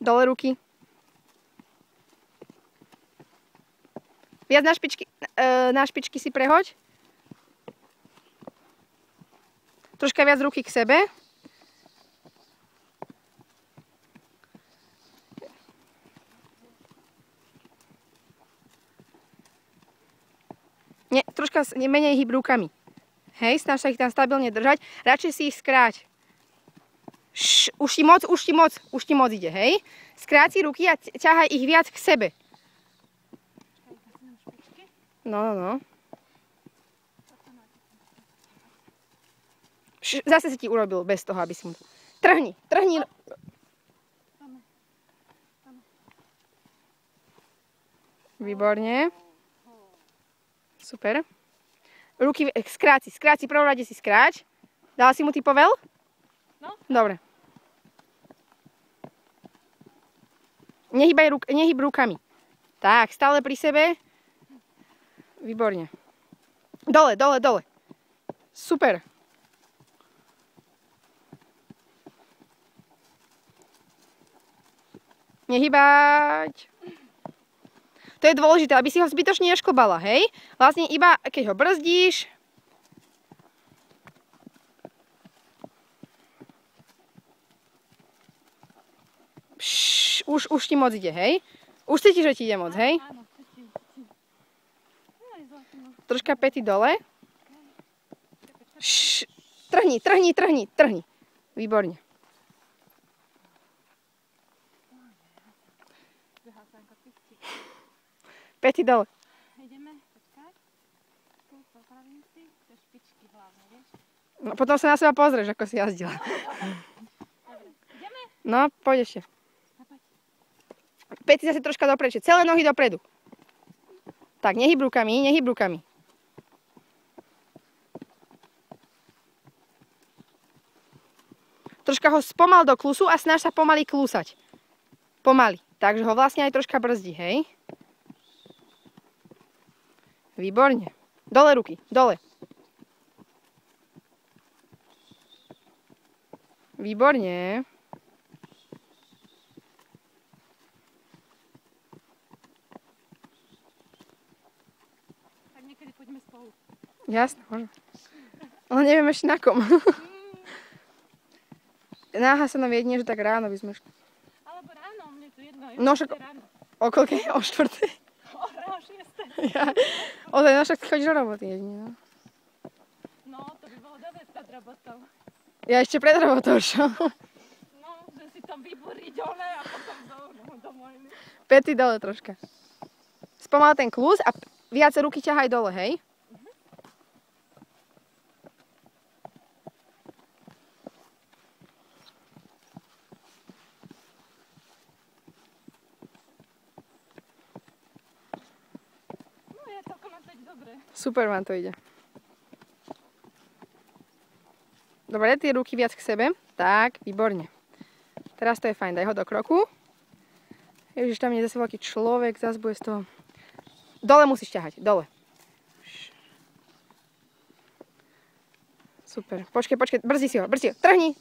Dole ruky. Viac na špičky si prehoď. Troška viac ruky k sebe. Nie, troška menej hýb rukami. Hej, snaž sa ich tam stabilne držať. Radšej si ich skráť. Už ti moc ide, hej. Skráť si ruky a ťahaj ich viac k sebe. No. Zase si ti urobil bez toho, aby si mu... Trhni. Výborne. Super. Ruky skráť si, prvom rade si skráť. Dala si mu ty povel? No. Dobre. Nehyb rukami. Tak, stále pri sebe. Výborne. Dole. Super. Nehybať. To je dôležité, aby si ho zbytočne nešklbala, hej? Vlastne iba, keď ho brzdíš, už ti moc ide, hej? Už cítiš, že ti ide moc, hej? Áno, cítim. Troška päty dole. Trhni. Výborne. Päty dole. Ideme, počkať. Tu popravím si, to špičky hlavne, vieš? No, potom sa na seba pozrieš, ako si jazdila. Dobre, ideme? No, poď ešte. Päty zase troška dopredu, celé nohy dopredu. Tak, nehyb rukami. Troška ho spomal do klusu a snaž sa pomaly klúsať. Pomaly. Takže ho vlastne aj troška brzdí, hej? Výborne. Dole ruky, dole. Výborne. Tak niekedy poďme spolu. Jasné, možno. Ale neviem ešte na kom. Náha sa nám jedine, že tak ráno by sme šli. Alebo ráno, mne to jedno. No však o koľkej? O 4:00? O 6:00. Ja. Ozaj, no však chodíš do roboty jedine, no. No, to by bolo dobre pred robotou. Ja ešte pred robotou šel. No, že si tam vybúri dole a potom do mojiny. Päty dole troška. Spomal ten klus a viac ruky ťahaj dole, hej? Super vám to ide. Dobre, tie ruky viac k sebe. Tak, výborne. Teraz to je fajn, daj ho do kroku. Ježiš, tam je zase veľký človek, zase bude z toho... Dole musíš ťahať, dole. Super, počkej, brzdi si ho, trhni.